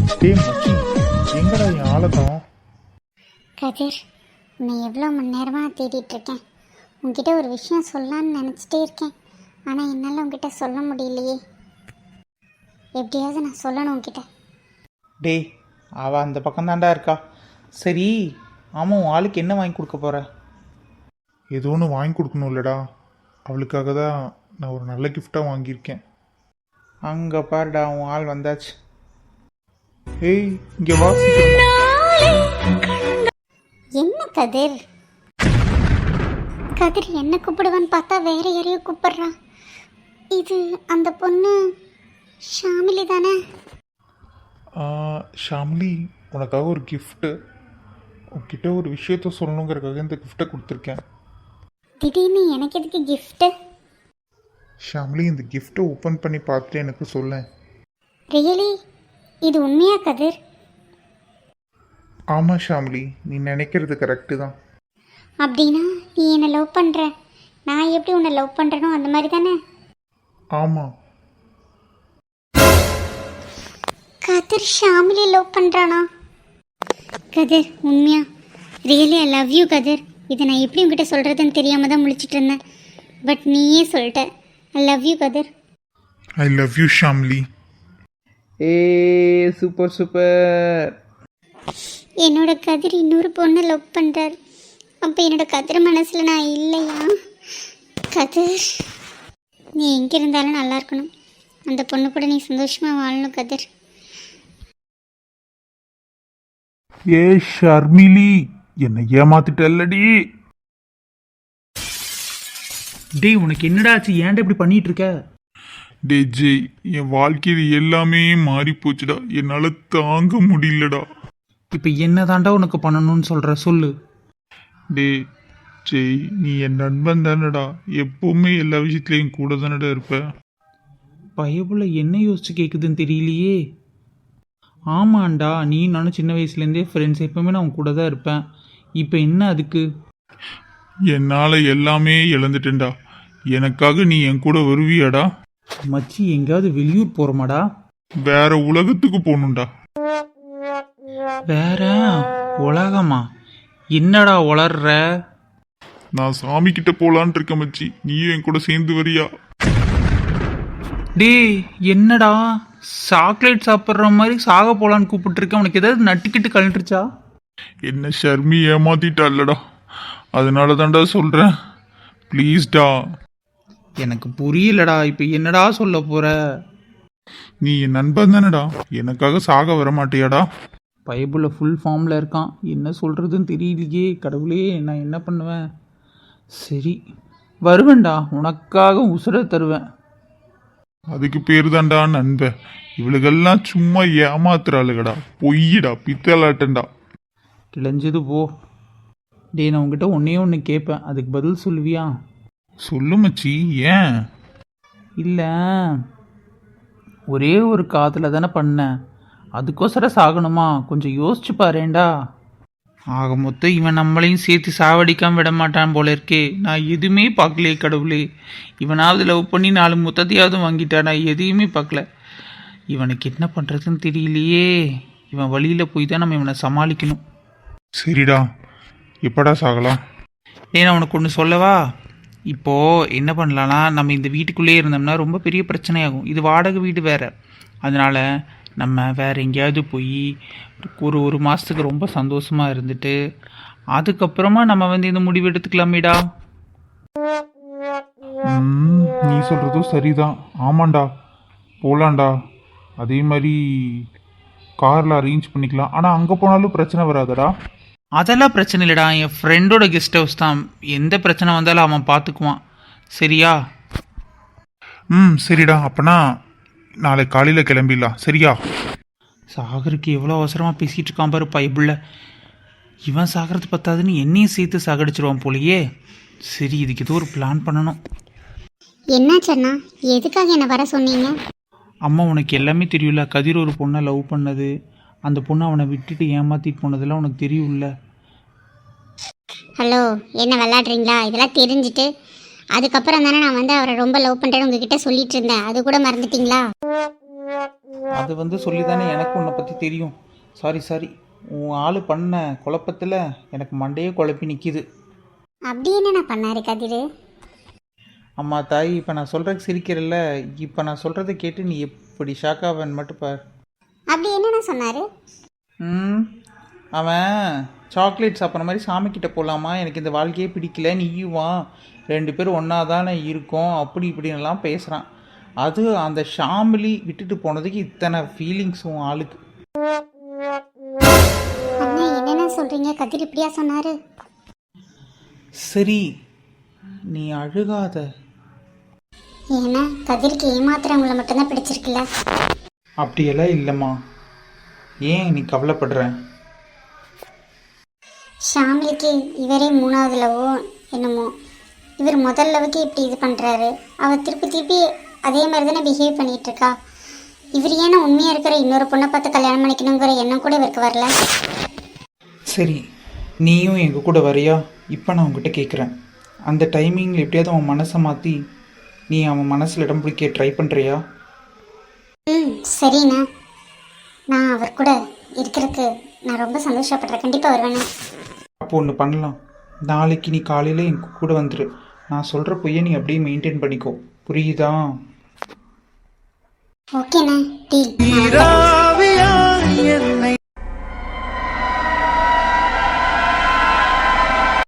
டேய் மச்சி, எங்கடா என் ஆளதான்? கதிர், உன்னை எவ்வளோ மணி நேரமாக தேடிட்டு இருக்கேன். உன்கிட்ட ஒரு விஷயம் சொல்லலான்னு நினச்சிட்டே இருக்கேன். ஆனால் என்னால் உன்கிட்ட சொல்ல முடியலையே. எப்படியாவது நான் சொல்லணும் உன்கிட்ட. டேய், அவள் அந்த பக்கம் தாண்டா இருக்கா. சரி, ஆமாம், உன் ஆளுக்கு என்ன வாங்கி கொடுக்க போகிற? ஏதோ ஒன்று வாங்கி கொடுக்கணும் இல்லடா, அவளுக்காக தான் நான் ஒரு நல்ல கிஃப்டாக வாங்கியிருக்கேன். அங்கே பாருடா, உன் ஆள் வந்தாச்சு. ஏய், இங்கே வா சீக்கிரமா. என்ன கதிர்? கதிர் என்ன கூப்பிடுவான்னு பார்த்தா வேற யாரையும் கூப்பிடுறான். இது அந்த பொண்ணு ஷாமிலி தானே? ஷாம்லி, உனக்காக ஒரு கிஃப்ட்டு, உன்கிட்ட ஒரு விஷயத்த சொல்லணுங்கிறதுக்காக இந்த கிஃப்ட்டை கொடுத்துருக்கேன். திடீர்னு எனக்கு எதுக்கு கிஃப்ட்டு? ஷாம்லி, இந்த கிஃப்ட்டை ஓப்பன் பண்ணி பார்த்துட்டு எனக்கு சொல்லேன். ரியலி? இது உண்மையா கதிர்? ஆமாம் ஷாம்லி, நீ நினைக்கிறது கரெக்டு தான். அப்படின்னா நீ என்னை லவ் பண்ணுற, நான் எப்படி உன்னை லவ் பண்ணுறனோ அந்த மாதிரி தானே? ஆமாம். கதிர் ஷாமிலி லவ் பண்ணுறானா? கதிர் உண்மையா? ரியலி ஐ லவ் யூ கதிர். இதை நான் எப்படி உங்ககிட்ட சொல்கிறதுன்னு தெரியாமல் தான் முழிச்சிட்டு இருந்தேன். பட் நீயே சொல்லிட்ட. I love you Kathir. I love you Shamli. ஏ சூப்பர் சூப்பர். என்னோட கதிர் இன்னொரு பொண்ணை லவ் பண்ணுறார். அப்போ என்னோட கதிர் மனசில் நான் இல்லையா? கதிர், நீ எங்கே இருந்தாலும் நல்லா இருக்கணும். அந்த பொண்ணு கூட நீ சந்தோஷமாக வாழணும் கதிர். ஏ ஷர்மிலி, என்னை ஏமாத்திட்டல்லடி. டேய், உனக்கு என்னடா ஆச்சு? ஏன்டா இப்படி பண்ணிட்டு இருக்க? டே ஜெய், என் வாழ்க்கையில் எல்லாமே மாறி போச்சுடா, என்னால் தாங்க முடியலடா. இப்போ என்ன தாண்டா உனக்கு பண்ணணும்னு சொல்கிற? சொல்லு. டே ஜெய், நீ என் நண்பன் தானடா, எப்பவுமே எல்லா விஷயத்துலையும் கூட தானடா இருப்ப. பயபுல என்ன யோசிச்சு கேட்குதுன்னு தெரியலையே. ஆமாண்டா, நீ நானும் சின்ன வயசுலேருந்தே ஃப்ரெண்ட்ஸ், எப்பவுமே நான் உன் கூட தான் இருப்பேன். இப்போ என்ன அதுக்கு? என்னால் எல்லாமே இழந்துட்டேன்டா, எனக்காக நீ என் கூட வருவியாடா? மச்சி, எங்கேயாவது வெளியூர் போகிறோமாடா? வேற உலகத்துக்கு போகணும்டா. வேற உலகமா? என்னடா உளர்ற? நான் சாமி கிட்ட போலான் இருக்கேன் மச்சி, நீயும் என் கூட சேர்ந்து வரியா? டேய், என்னடா சாக்லேட் சாப்பிட்ற மாதிரி சாக போலான்னு கூப்பிட்டுருக்கேன். உனக்கு ஏதாவது நட்டுக்கிட்டு கழண்டுருச்சா? என்ன ஷர்மி ஏமாத்திட்டாலடா, அதனால தான்டா சொல்கிறேன், ப்ளீஸ்டா. எனக்கு புரியலடா. இப்போ என்னடா சொல்ல போற? நீ என் நண்பன் தானடா, எனக்காக சாக வர மாட்டியாடா? பைபிளில் ஃபுல் ஃபார்மில் இருக்கான். என்ன சொல்கிறதுன்னு தெரியலையே. கடவுளே, நான் என்ன பண்ணுவேன்? சரி, வருவேன்டா, உனக்காக உசுரை தருவேன். அதுக்கு பேர் தான்டா நண்பன். இவளுகெல்லாம் சும்மா ஏமாத்துறாளுகடா, பொய்யிடா, பித்தலாட்டண்டா. கிளஞ்சது போ. டேய், நான் உங்ககிட்ட ஒன்றே ஒன்று கேட்பேன், அதுக்கு பதில் சொல்லுவியா? சொல்லு மச்சி, ஏன்? இல்லை, ஒரே ஒரு காதில் தானே பண்ணேன், அதுக்கோசரம் சாகணுமா? கொஞ்சம் யோசிச்சு பாருேண்டா. ஆக மொத்தம் இவன் நம்மளையும் சேர்த்து சாவடிக்காம விட மாட்டான் போல இருக்கே. நான் எதுவுமே பார்க்கலையே கடவுளே. இவனாவது லவ் பண்ணி 4 முத்தத்தையாவது வாங்கிட்டான், நான் எதையுமே பார்க்கல. இவனுக்கு என்ன பண்ணுறதுன்னு தெரியலையே. இவன் வழியில் போய் தான் நம்ம இவனை சமாளிக்கணும். சரிடா, எப்படா சாகலாம்? டேய், நான் உனக்கு ஒன்று சொல்லவா? இப்போது என்ன பண்ணலான்னா, நம்ம இந்த வீட்டுக்குள்ளேயே இருந்தோம்னா ரொம்ப பெரிய பிரச்சனையாகும். இது வாடகை வீடு வேறு. அதனால் நம்ம வேறு எங்கேயாவது போய் ஒரு மாதத்துக்கு ரொம்ப சந்தோஷமாக இருந்துட்டு அதுக்கப்புறமா நம்ம வந்து இந்த முடிவு எடுத்துக்கலாமேடா. நீ சொல்கிறதும் சரிதான். ஆமாண்டா, போகலாண்டா. அதே மாதிரி காரில் அரேஞ்ச் பண்ணிக்கலாம். ஆனால் அங்கே போனாலும் பிரச்சனை வராதடா? அதெல்லாம் பிரச்சனை இல்லைடா, என் ஃப்ரெண்டோட கெஸ்ட் ஹவுஸ் தான். எந்த பிரச்சனை வந்தாலும் அவன் பார்த்துக்குவான். சரியா? சரிடா, அப்போனா நாளை காலையில் கிளம்பிடலாம். சரியா? சாகருக்கு எவ்வளோ அவசரமாக பேசிகிட்டு இருக்கான் பாரு பைபிளில். இவன் சாகிறது பத்தாதுன்னு என்னையும் சேர்த்து சாகடிச்சிருவான் போலையே. சரி, இதுக்கு ஏதோ ஒரு பிளான் பண்ணணும். என்னாச்சண்ணா, எதுக்காக என்னை வர சொன்னீங்க? அம்மா, உனக்கு எல்லாமே தெரியும்ல. கதிர் ஒரு பொண்ணை லவ் பண்ணது, அந்த பொண்ணு அவனை விட்டுட்டு ஏமாற்றிட்டு போனதெல்லாம் உனக்கு தெரியும்ல. ஹலோ, என்ன விளாட்றீங்களா? இதெல்லாம் தெரிஞ்சுட்டு அதுக்கப்புறம் தானே நான் வந்து அவரை ரொம்ப லவ் பண்ணுறேன்னு உங்ககிட்ட சொல்லிட்டு இருந்தேன். அது கூட மறந்துட்டீங்களா? அது வந்து சொல்லி தானே எனக்கு உன்னை பற்றி தெரியும். சாரி சாரி, உன் ஆள் பண்ண குழப்பத்தில் எனக்கு மண்டையே குழப்பி நிற்கிது. அப்படி என்னண்ணா பண்ணாரு கதிர்? அம்மா தாய், இப்போ நான் சொல்கிறதுக்கு சிரிக்கிறல்ல, இப்போ நான் சொல்கிறத கேட்டு நீ எப்படி ஷாக்காவேன்னு மட்டும் பார். அப்படி என்னண்ணா சொன்னார்? அவன் சாக்லேட் சாப்பிட்ற மாதிரி சாமிக்கிட்ட போகலாமா, எனக்கு இந்த வாழ்க்கையே பிடிக்கல, நீயும் வா, 2 பேரும் ஒன்றா தானே இருக்கோம், அப்படி இப்படின்லாம் பேசுகிறான். அது அந்த ஷாமிலி விட்டுட்டு போனதுக்கு இத்தனை ஃபீலிங்ஸும் ஆளுக்கு. அண்ணா என்னென்ன சொல்கிறீங்க? கதிர் இப்படியா சொன்னார்? சரி, நீ அழுகாத. ஏன்னா கதிருக்கு ஏமாத்துறவங்கள மட்டும்தான் பிடிச்சிருக்குல்ல. அப்படியெல்லாம் இல்லைம்மா, ஏன் நீ கவலைப்படுற? ஷாமிலிக்கு இவரே 3வது லவோ என்னமோ. இவர் முதல் லவுக்கு இப்படி இது பண்ணுறாரு, அவள் திருப்பி திருப்பி அதே மாதிரி தானே பிஹேவ் பண்ணிகிட்டு இருக்கா. இவர் ஏன்னா உண்மையாக இருக்கிற இன்னொரு பொண்ணை பார்த்து கல்யாணம் பண்ணிக்கணுங்கிற எண்ணம் கூட இவருக்கு வரல. சரி, நீயும் எங்கள் கூட வரியா? இப்போ நான் உங்ககிட்ட கேட்குறேன், அந்த டைமிங்கில் எப்படியாவது அவன் மனசை மாற்றி நீ அவன் மனசில் இடம் பிடிக்க ட்ரை பண்ணுறியா? சரிண்ணா, நான் அவர் கூட இருக்கிறதுக்கு நான் ரொம்ப சந்தோஷப்படுறேன். கண்டிப்பாக வருவேண்ணா. அப்போ ஒன்று பண்ணலாம், நாளைக்கு நீ காலையில் என் கூட வந்துடு. நான் சொல்கிற பொய்யை நீ அப்படியே மெயின்டைன் பண்ணிக்கோ, புரியுதா? ஓகேண்ணா, டீல்.